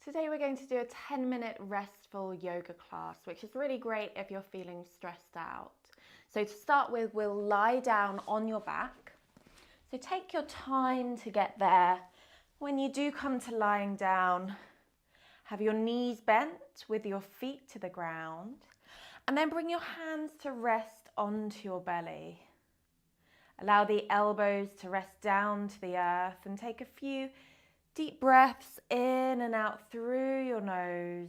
Today we're going to do a 10-minute restful yoga class, which is really great if you're feeling stressed out. So to start with, we'll lie down on your back. So take your time to get there. When you do come to lying down, have your knees bent with your feet to the ground, and then bring your hands to rest onto your belly. Allow the elbows to rest down to the earth and take a few deep breaths in and out through your nose.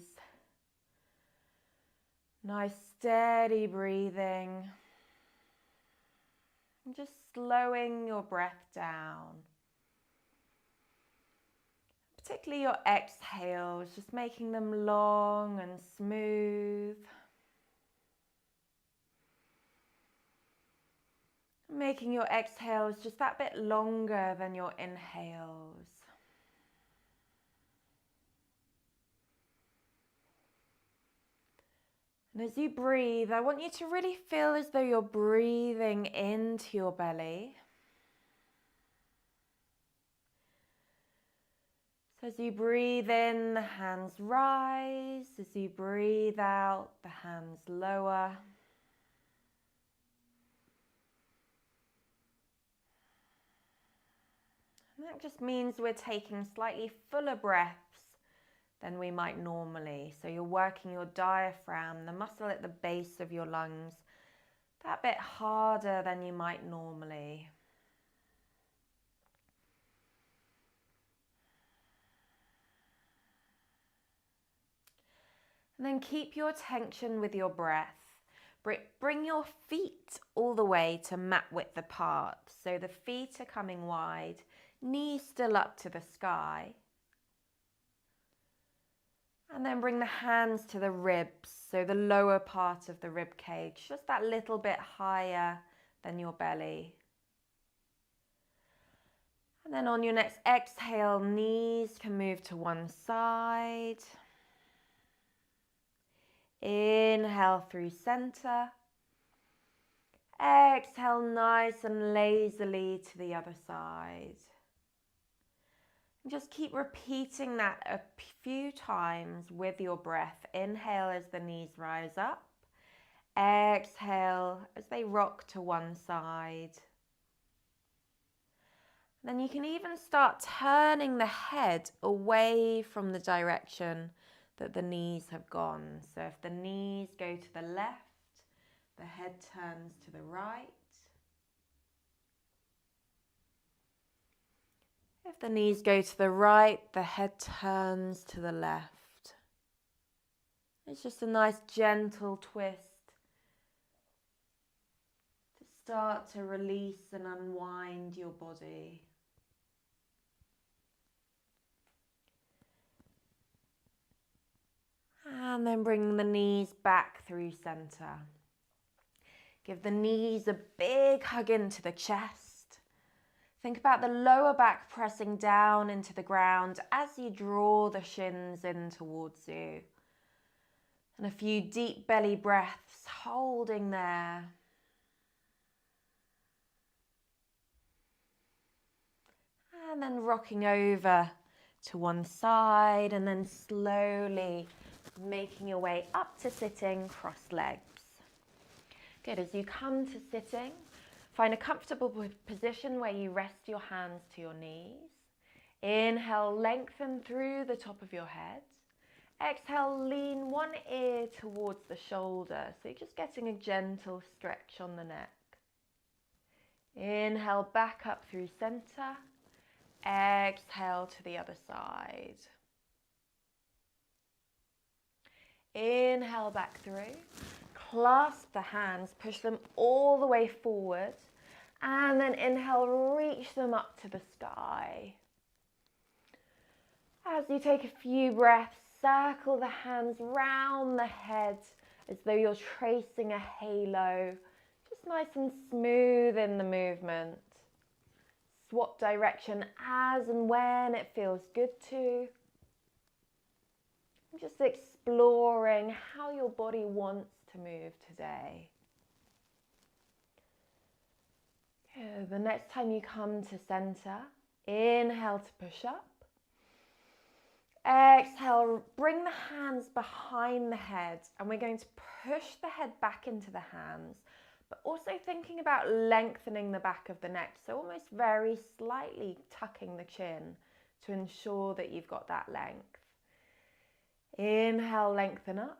Nice steady breathing. And just slowing your breath down. Particularly your exhales, just making them long and smooth. Making your exhales just that bit longer than your inhales. And as you breathe, I want you to really feel as though you're breathing into your belly. So as you breathe in, the hands rise. As you breathe out, the hands lower. And that just means we're taking slightly fuller breaths than we might normally. So you're working your diaphragm, the muscle at the base of your lungs, that bit harder than you might normally. And then keep your attention with your breath. Bring your feet all the way to mat width apart. So the feet are coming wide, knees still up to the sky. And then bring the hands to the ribs, so the lower part of the rib cage, just that little bit higher than your belly. And then on your next exhale, knees can move to one side. Inhale through center. Exhale nice and lazily to the other side. And just keep repeating that a few times with your breath. Inhale as the knees rise up. Exhale as they rock to one side. Then you can even start turning the head away from the direction that the knees have gone. So if the knees go to the left, the head turns to the right. If the knees go to the right, the head turns to the left. It's just a nice gentle twist to start to release and unwind your body. And then bring the knees back through center. Give the knees a big hug into the chest. Think about the lower back pressing down into the ground as you draw the shins in towards you. And a few deep belly breaths, holding there. And then rocking over to one side and then slowly making your way up to sitting, crossed legs. Good, as you come to sitting, find a comfortable position where you rest your hands to your knees. Inhale, lengthen through the top of your head. Exhale, lean one ear towards the shoulder. So you're just getting a gentle stretch on the neck. Inhale, back up through center. Exhale to the other side. Inhale back through. Clasp the hands, push them all the way forward, and then inhale, reach them up to the sky. As you take a few breaths, circle the hands round the head as though you're tracing a halo, just nice and smooth in the movement. Swap direction as and when it feels good to. Just exploring how your body wants to move today. The next time you come to center, inhale to push up. Exhale, bring the hands behind the head, and we're going to push the head back into the hands, but also thinking about lengthening the back of the neck, so almost very slightly tucking the chin to ensure that you've got that length. Inhale, lengthen up.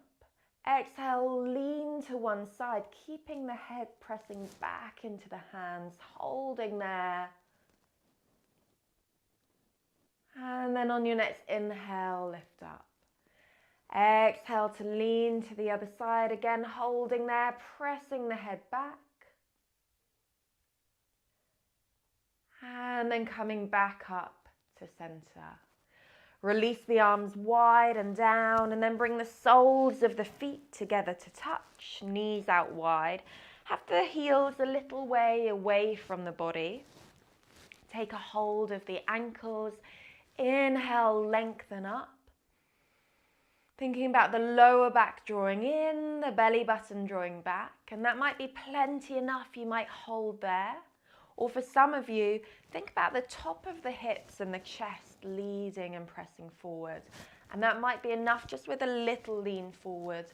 Exhale, lean to one side, keeping the head pressing back into the hands, holding there. And then on your next inhale, lift up. Exhale to lean to the other side, again holding there, pressing the head back. And then coming back up to center. Release the arms wide and down, and then bring the soles of the feet together to touch, knees out wide. Have the heels a little way away from the body. Take a hold of the ankles. Inhale, lengthen up. Thinking about the lower back drawing in, the belly button drawing back, and that might be plenty enough. You might hold there. Or for some of you, think about the top of the hips and the chest leading and pressing forward. And that might be enough just with a little lean forward.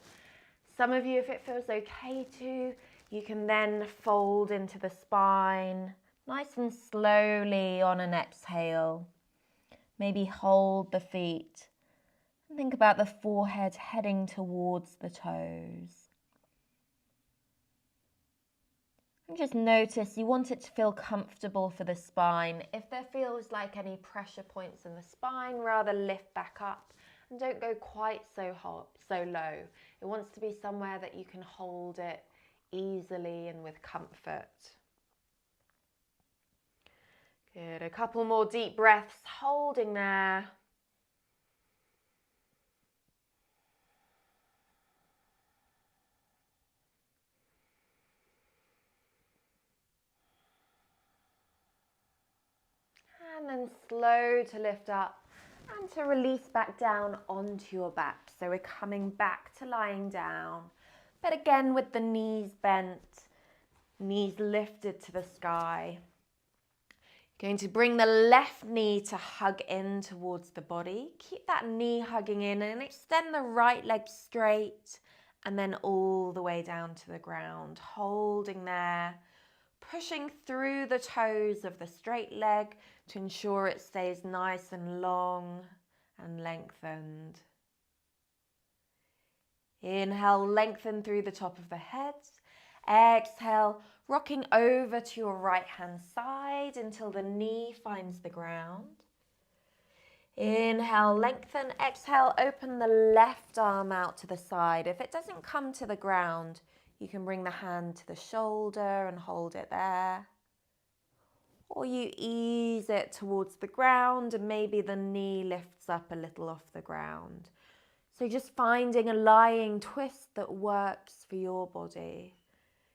Some of you, if it feels okay to, you can then fold into the spine, nice and slowly on an exhale. Maybe hold the feet. And think about the forehead heading towards the toes. And just notice you want it to feel comfortable for the spine. If there feels like any pressure points in the spine, rather lift back up and don't go quite so low. It wants to be somewhere that you can hold it easily and with comfort. Good, a couple more deep breaths, holding there. And then slow to lift up and to release back down onto your back. So we're coming back to lying down, but again with the knees bent, knees lifted to the sky. Going to bring the left knee to hug in towards the body. Keep that knee hugging in and extend the right leg straight and then all the way down to the ground, holding there. Pushing through the toes of the straight leg to ensure it stays nice and long and lengthened. Inhale, lengthen through the top of the head. Exhale, rocking over to your right hand side until the knee finds the ground. Inhale, lengthen. Exhale, open the left arm out to the side. If it doesn't come to the ground, you can bring the hand to the shoulder and hold it there. Or you ease it towards the ground and maybe the knee lifts up a little off the ground. So just finding a lying twist that works for your body.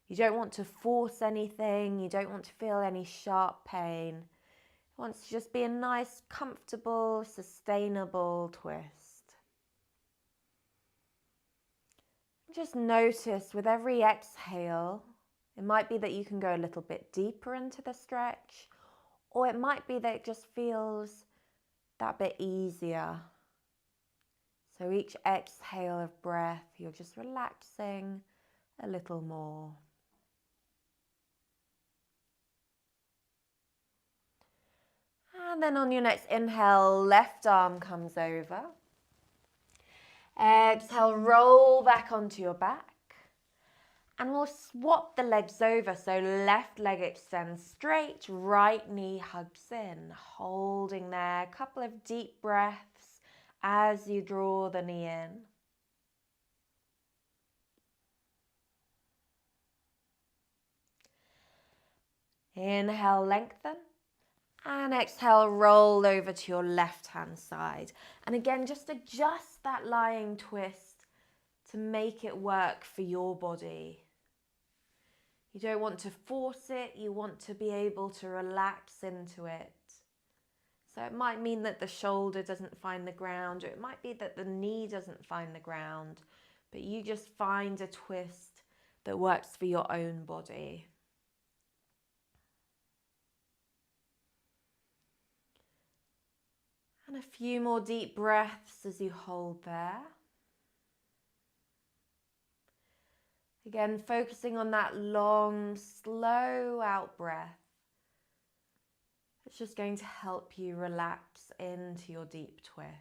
You don't want to force anything. You don't want to feel any sharp pain. It wants to just be a nice, comfortable, sustainable twist. Just notice with every exhale, it might be that you can go a little bit deeper into the stretch, or it might be that it just feels that bit easier. So each exhale of breath, you're just relaxing a little more. And then on your next inhale, left arm comes over. Exhale, roll back onto your back. And we'll swap the legs over. So left leg extends straight, right knee hugs in, holding there. A couple of deep breaths as you draw the knee in. Inhale, lengthen. And exhale, roll over to your left hand side. And again, just adjust that lying twist to make it work for your body. You don't want to force it, you want to be able to relax into it. So it might mean that the shoulder doesn't find the ground, or it might be that the knee doesn't find the ground, but you just find a twist that works for your own body. And a few more deep breaths as you hold there. Again, focusing on that long, slow out breath. It's just going to help you relax into your deep twist.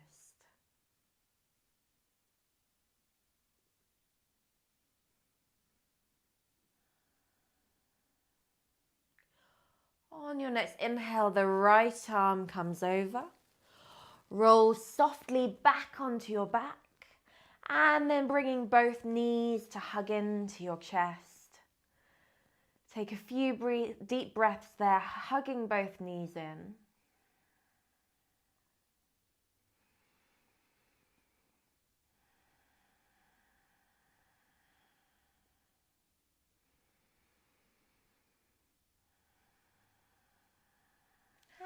On your next inhale, the right arm comes over. Roll softly back onto your back. And then bringing both knees to hug into your chest. Take a few deep breaths there, hugging both knees in.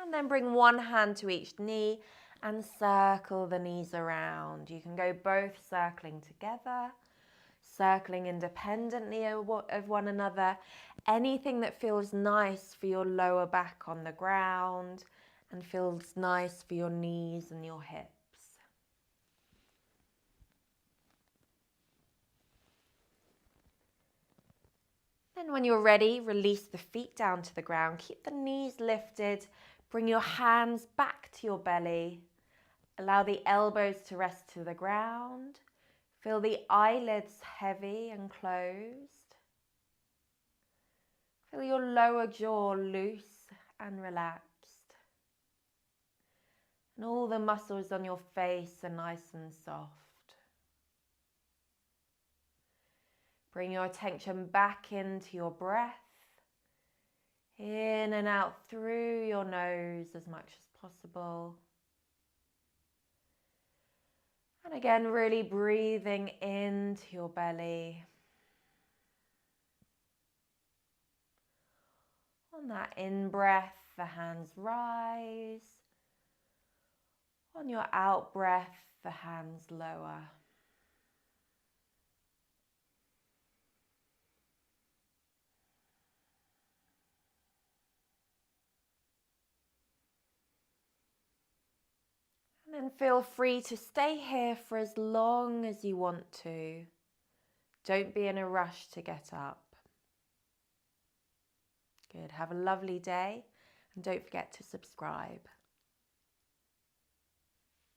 And then bring one hand to each knee and circle the knees around. You can go both circling together, circling independently of one another. Anything that feels nice for your lower back on the ground and feels nice for your knees and your hips. Then when you're ready, release the feet down to the ground. Keep the knees lifted. Bring your hands back to your belly. Allow the elbows to rest to the ground. Feel the eyelids heavy and closed. Feel your lower jaw loose and relaxed. And all the muscles on your face are nice and soft. Bring your attention back into your breath. In and out through your nose as much as possible. And again, really breathing into your belly. On that in-breath, the hands rise. On your out-breath, the hands lower. And then feel free to stay here for as long as you want to. Don't be in a rush to get up. Good. Have a lovely day and don't forget to subscribe.